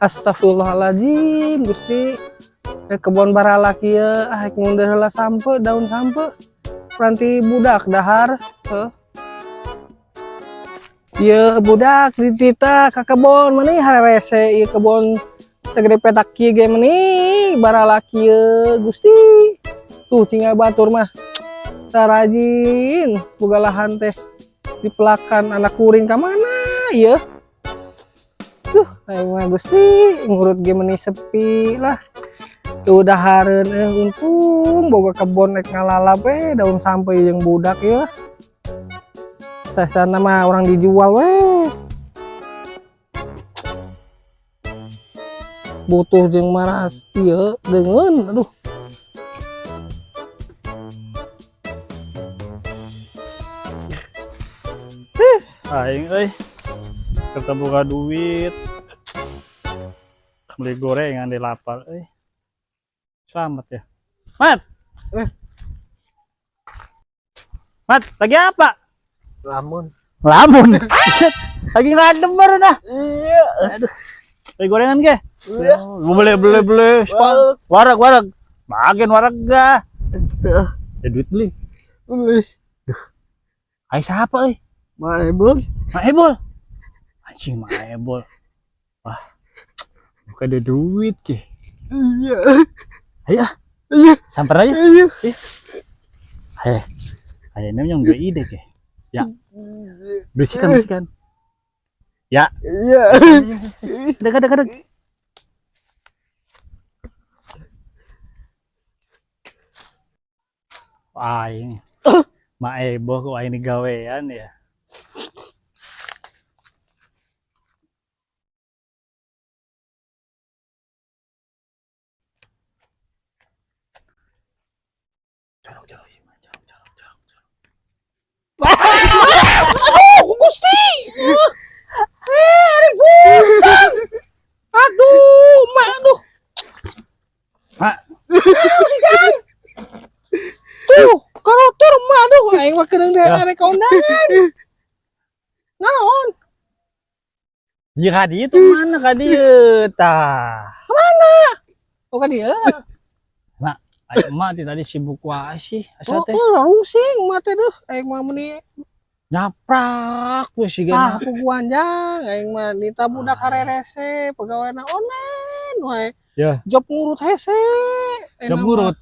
Astagfirullahaladzim Gusti. Kebon barala kieu ah mundur heula sampe daun sampe nanti budak dahar ieu budak ditita ka kebon meuni harese ieu kebon segede petak kieu ge meuni barala kieu Gusti. Tuh tinggal batur mah sarajin boga lahan teh dipelakan anak kuring ka mana ieu. Tuh aing mah Gusti ngurut ge meuni sepi lah. Tuh dahareun untung boga kebon rek ngalalap daun sampai jeung budak ya. Sasana mah orang dijual weh. Butuh jeung maras ieu deungeun aduh. Aing euy ketemu ka duit beli gorengan di lapar euy. Selamat ya, Mat. Mat, lagi apa? Lamun. Lagi ngadem baru nah. Iya. Aduh. Beli gorengan ke? Iya. Beli. Warag. Bagian warag ga. Ya duit beli. Duh. Hai siapa euy? Maebol. Anjing Maebol. Wah. Bukan ada duit ke. Iya. Ayo, samper aja. Ayo. Ayo, ini yang gue ide ke. Ya, bersihkan. Ya. Iya. Dekat. Aing, Maebo kok ini gawean ya. Gusti. Ributan. Aduh, Mak. Tuh, karotor mah aduh aing mah kedeung teh arek kondangan. Naon? Ya kadi itu mana kadi tah. Mana? Oh ka dieu. Ayo mah tadi sibuk wae sih asa teh. Rungsing mah teh deuh aing mah meuni Nyaprak we siga aku guanjang aing mah nita budak harerese pegawaiana online wae. Ya. Job ngurut hese. Job ngurut.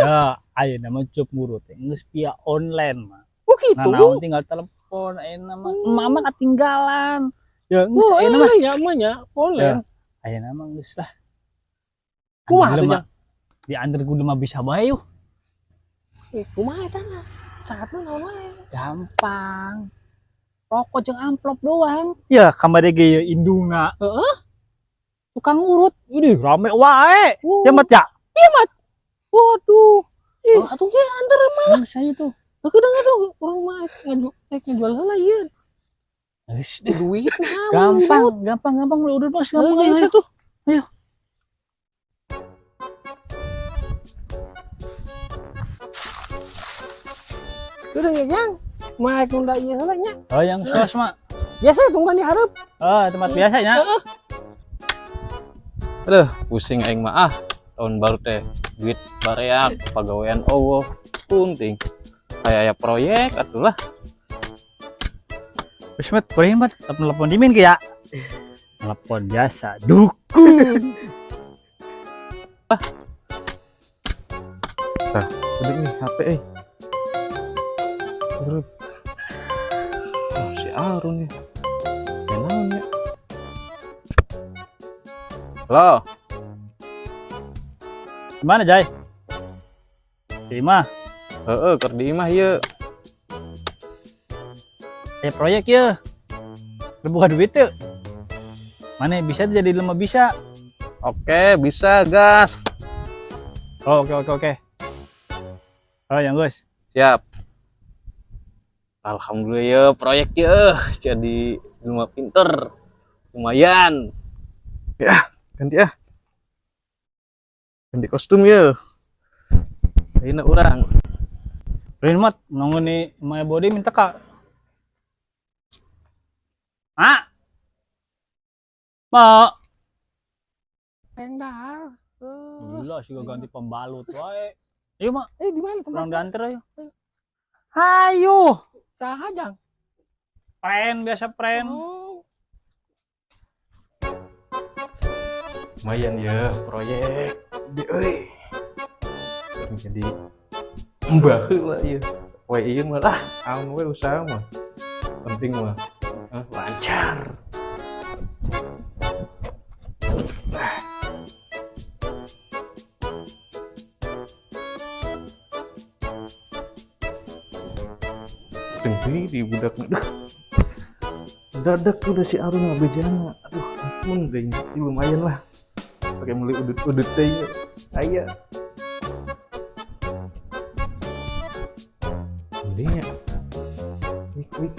Ya, ayo nama job ngurut geus via online mah. Oh gitu. Nah, naon tinggal telepon ayeuna mah. Mama ketinggalan. Ya geus ayeuna mah. Ya mah nya online. Ayeuna mah geus lah. Kumaha tuh jang? Diantar kudu mah bisa bae yuk. Kumaha eta na? Saatna naon wae? Gampang. Rokok jeung amplop doang. Ya, kamari ge indungna. Heeh. Tukang urut. Ini rame wae. Ya mat ya? Iya mat. Waduh. Atuh ge antar mah. Yang saya tuh. Kedeung atuh urang mah ngejual heula ieu. Geus Duit gampang udah pas gampang tuh. Ayo. Kedeung ya jang. Maek nunda ieu heula nya. Oh, yang sos mah. Biasa tunggan di hareup. Oh, tempat biasanya. Aduh, pusing aing mah tahun baru teh duit bareak pagawean eueuh punting aya proyek atulah. Wis mat, kuring mat, telepon dimin ke ya. Telepon biasa, dukun. Tah, udah nih HP Terus. Oh, si Arun ya. Ya naon ya? Halo. Gimana, Jay? Terima. Heeh, keur di imah ieu. Proyek ya. Buka duit tuh. Mana bisa jadi lemah bisa. Oke, bisa gas. Oh, oke. Oh, yang Gus. Siap. Alhamdulillah ya proyek ya jadi rumah pinter. Lumayan. Ya, ganti ya. Ganti kostum ya. Ayeuna urang. Rinmat nunggu nih my body minta kak. Ah. Ma. yang dahar. Gila sih ganti pembalut wae. Ayo mak, Di mana pulang tempat? diantar ayo. Ayo. Saha jang? Pren biasa pren. Oh. Lumayan ya proyek di jadi mbah lah ya poe ieu mah lah amun we usaha mah penting mah lancar. Tinggi di budak dadak udah si Arun ngabejana. Aduh ampun deh, lumayan lah pakai mulai udut teh aya mendingnya wik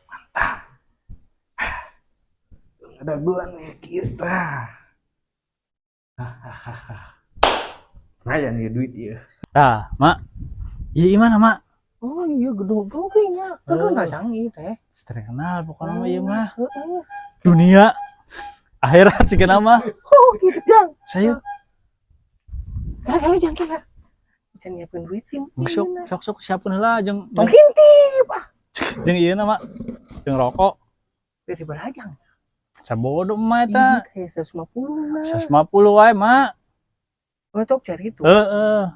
mantap. Ada gua nih kita. Raya nih duit ya. Nah, mak. Iya gimana mak? Oh iya gedung gowingnya. Terus canggih teh. Terkenal pokoknya mah iya mah. Dunia akhirat sih kenapa? Oh gitu jang. Saya Kalau jang kira. Jangan nyiapin duitin. sok siapun heula jeung Tong hintip jeung ieu na mak. Jeung rokok. Dari berajang. Sabodo mah eta. Kayak 150 lah. 150 wae mak. Ngecok share itu. Heeh.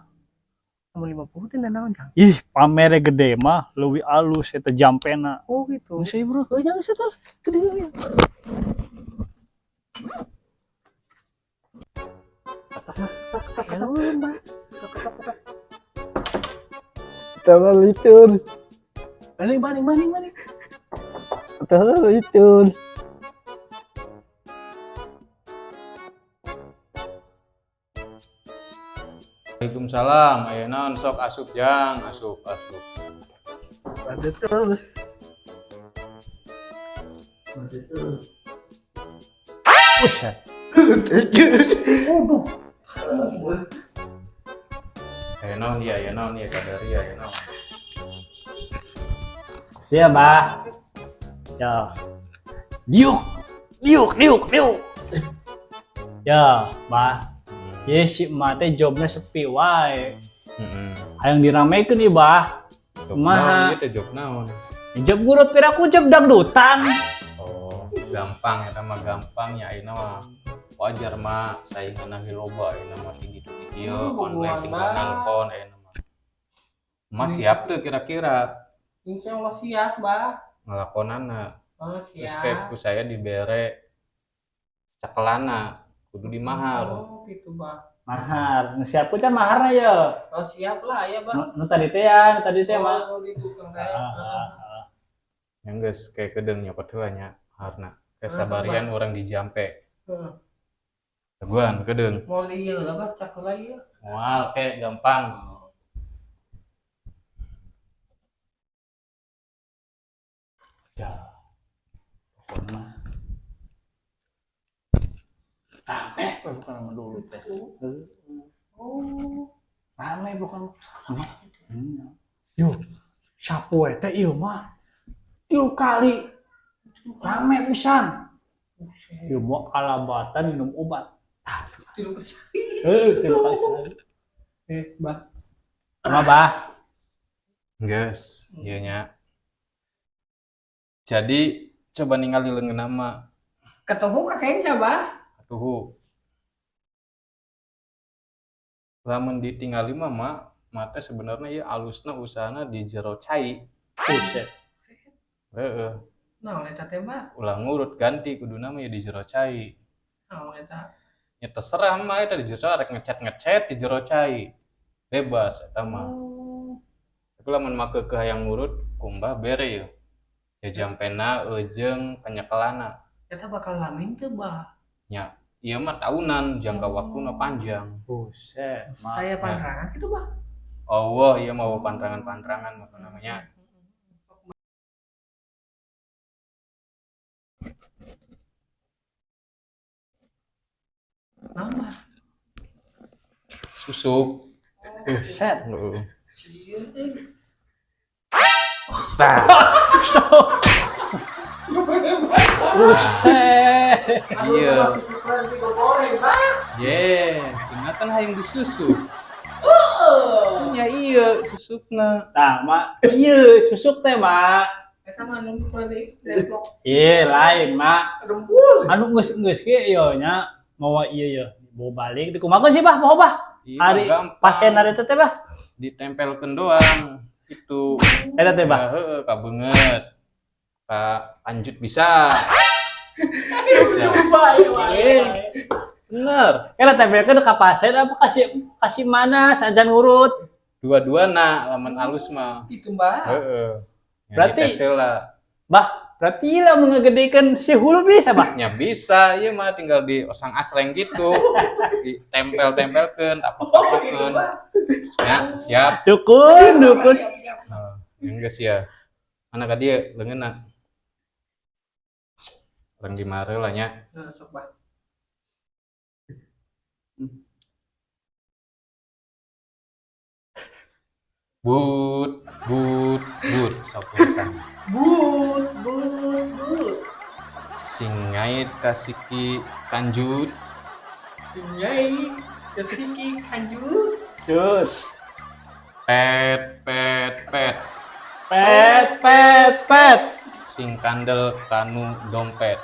Kamu 50 teh naon jang? Ih, pamere gede mah leuwih alus eta jampena. Oh gitu. Geus bro. Oh jangan setul. Gede ya. Halo, Mbak. Tawal itu. Maning. Tawal itu. Waalaikumsalam. Ayo naon sok asup jang, asup. Betul. Buset. Ayo naon dia kadari ayo naon. Siap, Mbah. Ya. Diuk. Ya, Mbah. Ye si emak teh jobnya sepi wae. Hayang diramekeun ieu, Mbah. Kumaha? Ieu teh job naon? Job guru piraku job dangdutan. Oh, gampang eta mah gampang ya ayeuna mah. Wajar mah saingan lagi loba ayeuna mah di dieu online tinggal nelpon ayeuna mah. Mas siap tuh kira-kira Insyaallah siap, Mbak. ngelakonana. Oh, Terus siap. kayak ku saya dibere cakelana kudu dimahar. Oh, gitu, Mbak. Mahar. Nu siap can maharna ya. Oh, siap lah ya, Mbak. Nu tadi teh mah. Oh, gitu Kang saya. Yang geus kayak kedeung nyokot heula nya maharna. Kesabarian orang di Jampe. Heeh. Teguan kedeung. Mau lieu lah, Mbak, cak lagi ya. Moal kayak gampang. Ya. Pokoknya rame bukan sama dulu teh. Oh. Rame bukan. Yo, sapu teh ieu mah. 3 kali. Rame pisan. Ieu mah kalabatan minum obat. Tilu kali. 3 kali sehari. Mbak. Sama Bah. Geus, ieu nya. Jadi coba ningali leungeunna mah Ketemu kakeknya, Mbak. atuh. Lamun ditinggali mah teh sebenarnya ieu alusna usahana di jero cai. Buset. Heeh. Naon eta teh, Mbak? Ulah ngurut ganti kuduna mah ya di jero cai. Naon eta? Ya terserah mah eta di jero rek ngecet di jero cai. Bebas eta mah. Oh. Tapi lamun make ke hayang ngurut kumbah bere ya. Ya jampena jeung penyekelana. Eta bakal lamin teu, Mbak? Nya, ieu mah tahunan jangka waktuna panjang. Buset. Kayak panrangan gitu, Mbak. Allah ieu mah panrangan-panrangan namanya. Nama. Susuk. Buset. Sieun teh. Nah, Buset. iya. Yes, ingatan hayang disusuk. Ya iya, susukna. Nah, mak, iya susuk teh, mak. Eta mah nu berarti deadlock Iya, lain, mak. rembul. Anu geus ge ieu nya, mawa ieu ye. Bawa balik dikumakeun sih, Bah, poho, Bah. Iya, Hari gampang. pasien hari teh, Bah. Ditempelkeun doang. Itu. Eta teh, Ya, Bah. heeh, kabeungeut. Ka lanjut bisa. Bisa. Bener. Eta tempelkeun ka pasien apa kasih mana sajan ngurut. Dua-duana lamun alus mah. Gitu mbak. Heeh. Ya, Berarti- dites heula. Bah, berarti lah mengegedekan si hulu bisa, Bah. Ya bisa, iya mah tinggal di osang asreng gitu. Ditempel-tempelkeun, apa-apakeun. Ya, siap. Dukun. Nah, yang geus ya. Mana ka dieu leungeunna? Orang di mare lah nya. Nah, sok mbak. But. Sapunten. But. Singait kasiki kanjut. Nyai kesiki kanjut. Cus. Pet. Pet. Sing kandel kanu dompet.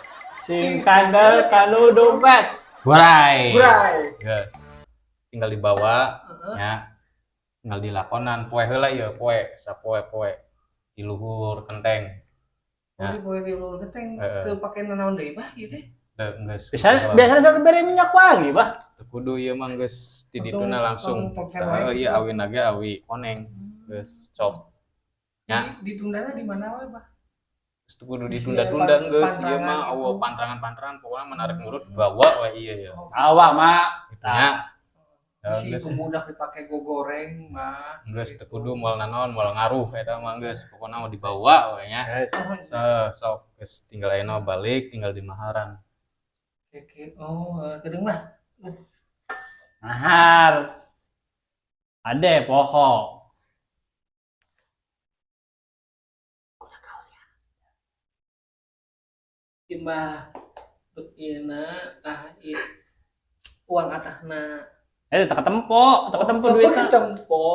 Sing kandel kanu dompet. Bray. Bray. Yes. Tinggal dibawa Heeh. ya. Tinggal dilakonan poe heula ya, sapoe di luhur kenteng. Oh, di poe di luar genteng Heeh. teu pake nanaon deui bah ieu teh. Teu geus. Biasanya sudah beri minyak wangi, Bah. Kudu ieu mah geus di dituna langsung. Langsung teker wae Iya gitu. awi naga awi koneng. Geus cop. Ya. Ditundana di mana wae bah? Geus kudu ditunda-tunda geus ieu Pantangan mah gitu. eueuh pantrangan-pantrangan pokoknya menarik ngurut bawa we ieu ya. Awak, Mak. Ya. Ya, Si geus budak dipake goreng mah. geus teu kudu moal nanaon moal ngaruh eta mah geus pokona mah dibawa we nya. Yes. Sok geus tinggal ayeuna balik tinggal di maharan. Oke. Oh, kedeung mah. Mahar. Ade poho. Timbah ieu tah ieu uang atahna. Tak ketempo duitna. Tempo.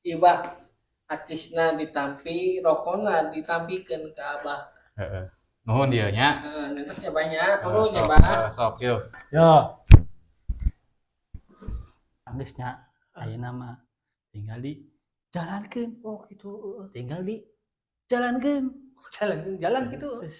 Ieu bah acisna ditampi, rokona ditampikeun ka abah. Heeh. Nuhun dieu nya. Neneknya banyak, turun ya Sok, bah. sok yuk. Yo. Anggesnya ayeuna mah tinggal di jalankeun. Oh gitu. Tinggal di jalankeun. Jalan gitu. Terus.